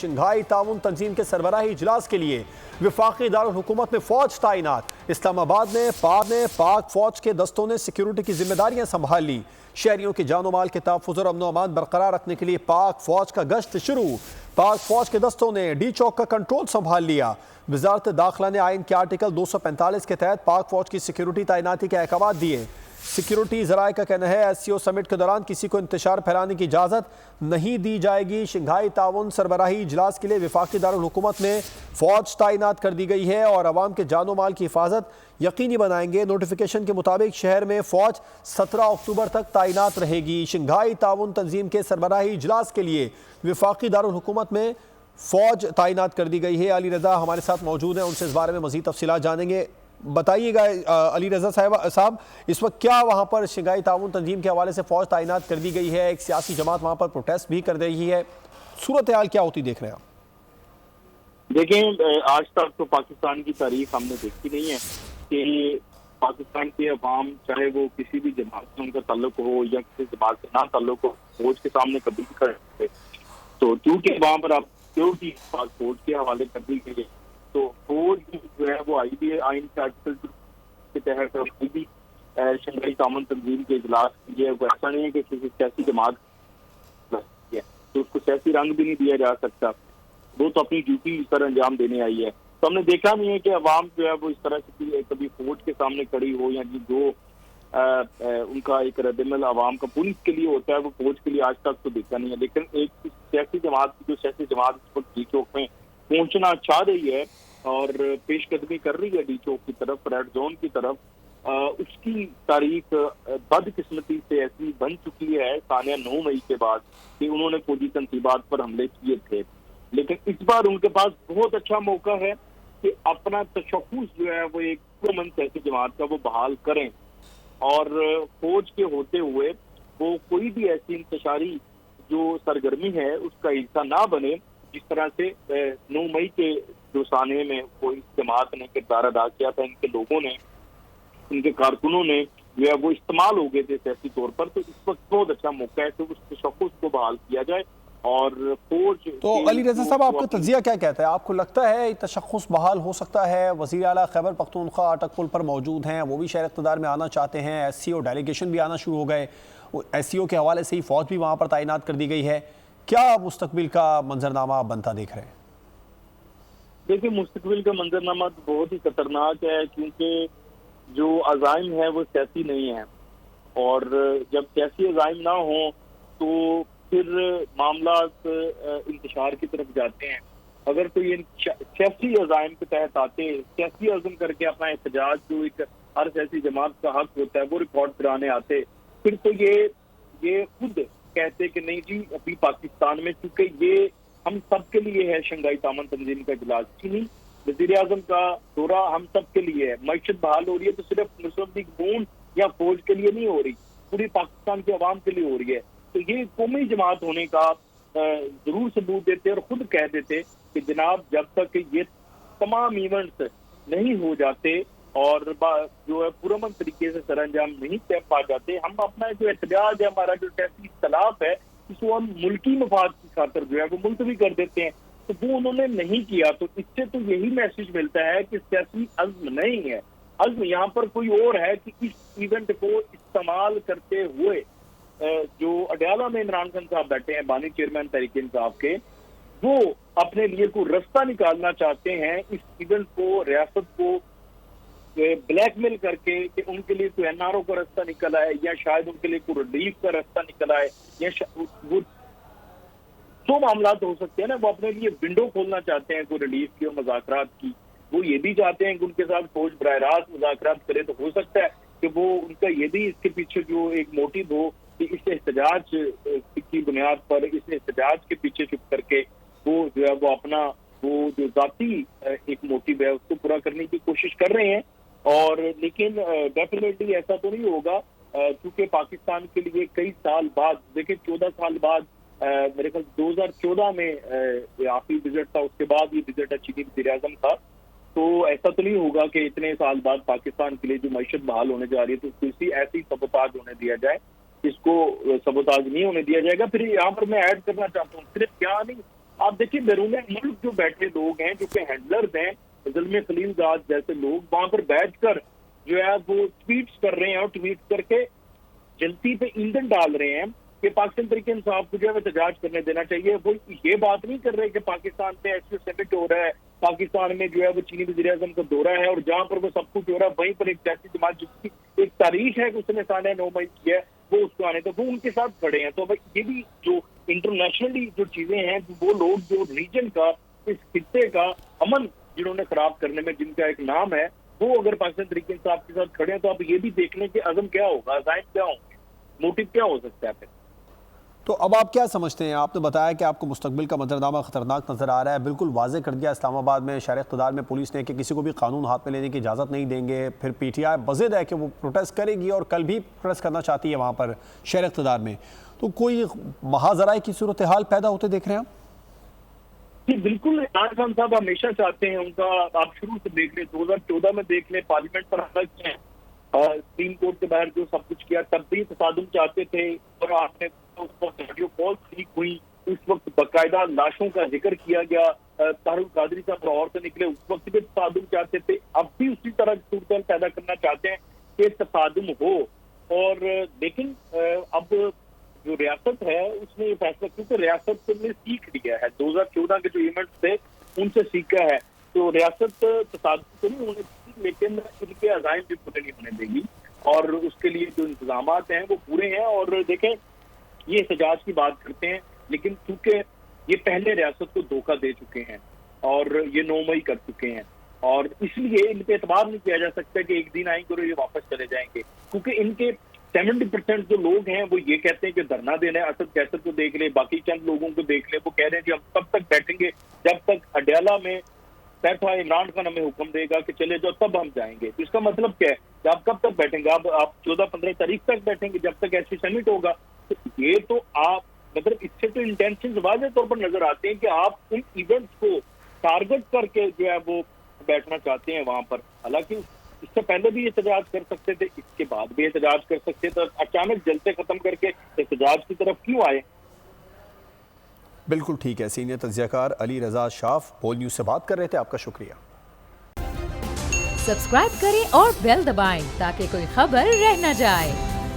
Shanghai تعاون تنظیم کے سربراہی اجلاس کے لیے وفاقی دارالحکومت میں فوج تعینات۔ اسلام آباد میں پاک فوج کے دستوں نے سیکیورٹی کی ذمہ داریاں سنبھال لی۔ شہریوں کی جان و مال کے تحفظ اور امن و امان برقرار رکھنے کے لیے پاک فوج کا گشت شروع۔ پاک فوج کے دستوں نے ڈی چوک کا کنٹرول سنبھال لیا۔ وزارت داخلہ نے آئین کے آرٹیکل 245 کے تحت پاک فوج کی سیکیورٹی تعیناتی کے احکامات دیے۔ سیکیورٹی ذرائع کا کہنا ہے ایس سی او سمٹ کے دوران کسی کو انتشار پھیلانے کی اجازت نہیں دی جائے گی۔ شنگھائی تعاون سربراہی اجلاس کے لیے وفاقی دارالحکومت میں فوج تعینات کر دی گئی ہے اور عوام کے جان و مال کی حفاظت یقینی بنائیں گے۔ نوٹیفیکیشن کے مطابق شہر میں فوج 17 اکتوبر تک تعینات رہے گی۔ شنگھائی تعاون تنظیم کے سربراہی اجلاس کے لیے وفاقی دارالحکومت میں فوج تعینات کر دی گئی ہے۔ علی رضا ہمارے ساتھ موجود ہیں، ان سے اس بارے میں مزید تفصیلات جانیں گے۔ بتائیے گا علی رضا صاحب، اس وقت کیا وہاں پر شنگھائی تعاون تنظیم کے حوالے سے فوج تعینات کر دی گئی ہے؟ ایک سیاسی جماعت وہاں پر پروٹیسٹ بھی کر رہی ہے، صورتحال کیا ہوتی دیکھ رہے ہیں آپ؟ دیکھیں، آج تک تو پاکستان کی تاریخ ہم نے دیکھی نہیں ہے کہ پاکستان کے عوام چاہے وہ کسی بھی جماعت سے ان کا تعلق ہو یا کسی جماعت سے نہ تعلق ہو، فوج کے سامنے کبھی بھی کھڑے ہوئے۔ تو کیونکہ وہاں پر آپ سیکورٹی فوج کے حوالے کر دی گئی ہے، تو فوج جو ہے وہ آئی بھی آئین کے آرٹیکل کے تحت بھی شنگھائی تعاون تنظیم کے اجلاس کیے۔ وہ ایسا نہیں ہے کہ کسی سیاسی جماعت تو اس کو سیاسی رنگ بھی نہیں دیا جا سکتا، وہ تو اپنی ڈیوٹی سر انجام دینے آئی ہے۔ تو ہم نے دیکھا نہیں ہے کہ عوام جو ہے وہ اس طرح سے کبھی فوج کے سامنے کھڑی ہو، یا جو ان کا ایک رد عمل عوام کا پولیس کے لیے ہوتا ہے وہ فوج کے لیے آج تک تو دیکھا نہیں ہے۔ لیکن ایک سیاسی جماعت جو سیاسی جماعت اس وقت ڈی چوک میں پہنچنا چاہ رہی ہے اور پیش قدمی کر رہی ہے ڈی چوک کی طرف، ریڈ زون کی طرف، اس کی تاریخ بدقسمتی سے ایسی بن چکی ہے ثانیہ 9 مئی کے بعد کہ انہوں نے فوجی تنصیبات پر حملے کیے تھے۔ لیکن اس بار ان کے پاس بہت اچھا موقع ہے کہ اپنا تشخص جو ہے وہ ایک پرامن سیاسی جماعت کا وہ بحال کریں اور فوج کے ہوتے ہوئے وہ کوئی بھی ایسی انتشاری جو سرگرمی ہے اس کا حصہ نہ بنے، جس طرح سے 9 مئی کے جو سانحے میں وہ اس جماعت نے کردار ادا کیا تھا، ان کے لوگوں نے، ان کے کارکنوں نے جو ہے وہ استعمال ہو گئے تھے سیاسی طور پر۔ تو اس وقت بہت اچھا موقع ہے کہ اس تشخص کو بحال کیا جائے اور فوج۔ تو علی رضا صاحب، آپ کا تجزیہ کیا کہتا ہے؟ آپ کو لگتا ہے تشخص بحال ہو سکتا ہے؟ وزیر اعلیٰ خیبر پختونخوا اٹک پل پر موجود ہیں، وہ بھی شہر اقتدار میں آنا چاہتے ہیں، ایس سی او ڈیلیگیشن بھی آنا شروع ہو گئے، ایس سی او کے حوالے سے ہی فوج بھی وہاں پر تعینات کر دی گئی ہے۔ کیا مستقبل کا منظرنامہ بنتا دیکھ رہے ہیں؟ دیکھیں، مستقبل کا منظرنامہ بہت ہی خطرناک ہے، کیونکہ جو عزائم ہے وہ سیاسی نہیں ہے، اور جب سیاسی عزائم نہ ہوں تو پھر معاملات انتشار کی طرف جاتے ہیں۔ اگر کوئی سیاسی عزائم کے تحت آتے، سیاسی عزم کر کے اپنا احتجاج جو ایک ہر سیاسی جماعت کا حق ہوتا ہے وہ ریکارڈ کرانے آتے، پھر تو یہ خود کہتے کہ نہیں جی ابھی پاکستان میں، چونکہ یہ ہم سب کے لیے ہے شنگھائی تعاون تنظیم کا اجلاس، نہیں وزیر اعظم کا دورہ ہم سب کے لیے ہے، معیشت بحال ہو رہی ہے تو صرف مسلم لیگ نون یا فوج کے لیے نہیں ہو رہی، پوری پاکستان کے عوام کے لیے ہو رہی ہے۔ تو یہ قومی جماعت ہونے کا ضرور ثبوت دیتے اور خود کہہ دیتے کہ جناب جب تک یہ تمام ایونٹس نہیں ہو جاتے اور جو ہے پرامن طریقے سے سر انجام نہیں پا جاتے، ہم اپنا جو احتجاج ہے، ہمارا جو سیاسی اختلاف ہے، اس کو ہم ملکی مفاد کی خاطر جو ہے وہ ملتوی کر دیتے ہیں۔ تو وہ انہوں نے نہیں کیا، تو اس سے تو یہی میسج ملتا ہے کہ سیاسی عزم نہیں ہے، عزم یہاں پر کوئی اور ہے کہ اس ایونٹ کو استعمال کرتے ہوئے جو اڈیالہ میں عمران خان صاحب بیٹھے ہیں، بانی چیئرمین تحریک انصاف کے، وہ اپنے لیے کوئی رستہ نکالنا چاہتے ہیں اس ایونٹ کو، ریاست کو بلیک میل کر کے کہ ان کے لیے کوئی این آر او کا رستہ نکل آئے، یا شاید ان کے لیے کوئی ریلیف کا رستہ نکل آئے، یا وہ دو معاملات ہو سکتے ہیں نا، وہ اپنے لیے ونڈو کھولنا چاہتے ہیں کوئی ریلیف کی اور مذاکرات کی، وہ یہ بھی چاہتے ہیں کہ ان کے ساتھ فوج براہ راست مذاکرات کرے، تو ہو سکتا ہے کہ وہ ان کا یہ بھی اس کے پیچھے جو ایک موٹیو ہو کہ اس احتجاج کی بنیاد پر، اس احتجاج کے پیچھے چھپ کر کے وہ جو ہے وہ اپنا وہ جو ذاتی ایک موٹیو ہے اس کو پورا کرنے کی کوشش کر رہے ہیں۔ اور لیکن ڈیفینیٹلی ایسا تو نہیں ہوگا، کیونکہ پاکستان کے لیے کئی سال بعد، دیکھیں 14 سال بعد، میرے خیال 2014 میں آخری وزٹ تھا، اس کے بعد یہ وزٹ چینی وزیر اعظم تھا، تو ایسا تو نہیں ہوگا کہ اتنے سال بعد پاکستان کے لیے جو معیشت بحال ہونے جا رہی ہے تو کسی ایسی سبوتاج ہونے دیا جائے، اس کو سبوتاج نہیں ہونے دیا جائے گا۔ پھر یہاں پر میں ایڈ کرنا چاہتا ہوں، صرف کیا نہیں آپ دیکھیں بیرون ملک جو بیٹھے لوگ ہیں جو کہ ہینڈلرز ہیں زلمے خلیل زاد جیسے لوگ وہاں پر بیٹھ کر جو ہے وہ ٹویٹس کر رہے ہیں اور ٹویٹ کر کے جلتی پہ ایندھن ڈال رہے ہیں کہ پاکستان تحریک انصاف کو جو ہے وہ احتجاج کرنے دینا چاہیے. وہ یہ بات نہیں کر رہے کہ پاکستان میں ایسے سمٹ ہو رہا ہے, پاکستان میں جو ہے وہ چینی وزیر اعظم کا دورہ ہے اور جہاں پر وہ سب کچھ ہو رہا ہے وہیں پر ایک سیاسی جماعت جس کی ایک تاریخ ہے کہ اس نے سالہ 9 مئی کی ہے وہ اس کو آنے تو وہ ان کے ساتھ کھڑے ہیں. تو یہ بھی جو انٹرنیشنلی جو چیزیں ہیں وہ لوگ جو ریجن کا اس خطے کا امن جنہوں نے خراب کرنے میں جن کا ایک نام ہے وہ اگر پاکستان تحریک انصاف کے ساتھ کھڑے ہیں تو آپ یہ بھی دیکھ لیں کہ عزم کیا ہوگا, عزائم کیا ہوں گے, موٹو کیا ہو سکتا ہے پھر. تو اب آپ کیا سمجھتے ہیں؟ آپ نے بتایا کہ آپ کو مستقبل کا منظرنامہ خطرناک نظر آ رہا ہے, بالکل واضح کر دیا اسلام آباد میں شہر اقتدار میں پولیس نے کہ کسی کو بھی قانون ہاتھ میں لینے کی اجازت نہیں دیں گے. پھر پی ٹی آئی بضد ہے کہ وہ پروٹیسٹ کرے گی اور کل بھی پروٹیسٹ کرنا چاہتی ہے وہاں پر شہر اقتدار میں. تو کوئی محاذرائے کی صورتحال پیدا ہوتے دیکھ رہے ہیں آپ؟ جی بالکل, عمران خان صاحب ہمیشہ چاہتے ہیں, ان کا آپ شروع سے دیکھ لیں 2014 میں دیکھ لیں پارلیمنٹ پر حملہ کیا ہے, سپریم کورٹ کے باہر جو سب کچھ کیا تب بھی تصادم چاہتے تھے اور آپ نے اس وقت ویڈیو کال لیک ہوئی, اس وقت باقاعدہ لاشوں کا ذکر کیا گیا, طاہر القادری صاحب لاہور سے نکلے اس وقت بھی تصادم چاہتے تھے, اب بھی اسی طرح کی صورتحال پیدا کرنا چاہتے ہیں کہ تصادم ہو. اور لیکن اب جو ریاست ہے اس نے یہ فیصلہ, کیونکہ ریاست نے سیکھ لیا ہے 2014 کے جو ایونٹس تھے ان سے سیکھا ہے, تو ریاست تصادم تو نہیں ہونے دیگی لیکن ان کے عزائم بھی پورے نہیں ہونے دے گی اور اس کے لیے جو انتظامات ہیں وہ پورے ہیں. اور دیکھیں یہ احتجاج کی بات کرتے ہیں لیکن کیونکہ یہ پہلے ریاست کو دھوکہ دے چکے ہیں اور یہ 9 مئی کر چکے ہیں اور اس لیے ان پہ اعتبار نہیں کیا جا سکتا کہ ایک دن آئیں گے اور یہ واپس چلے جائیں گے, کیونکہ ان کے 70% جو لوگ ہیں وہ یہ کہتے ہیں کہ دھرنا دینا ہے. اسد کیسر کو دیکھ لیں, باقی چند لوگوں کو دیکھ لیں, وہ کہہ رہے ہیں کہ ہم تب تک بیٹھیں گے جب تک اڈیالہ میں بیٹھا عمران خان ہمیں حکم دے گا کہ چلے جاؤ تب ہم جائیں گے. تو اس کا مطلب کیا ہے کہ آپ کب تک بیٹھیں گے؟ آپ 14-15 تاریخ تک بیٹھیں گے جب تک ایسی سمٹ ہوگا. تو یہ تو آپ مطلب اس سے تو انٹینشن واضح طور پر نظر آتے ہیں کہ آپ ان ایونٹس کو ٹارگٹ کر کے جو ہے وہ بیٹھنا چاہتے ہیں وہاں پر. حالانکہ اس سے پہلے بھی احتجاج کر سکتے تھے, اس کے بعد بھی احتجاج کر سکتے تھے, اچانک جلسے ختم کر کے احتجاج کی طرف کیوں آئے؟ بالکل ٹھیک ہے. سینئر تجزیہ کار علی رضا شاف پول نیوز سے بات کر رہے تھے, آپ کا شکریہ. سبسکرائب کریں اور بیل دبائیں تاکہ کوئی خبر رہ نہ جائے.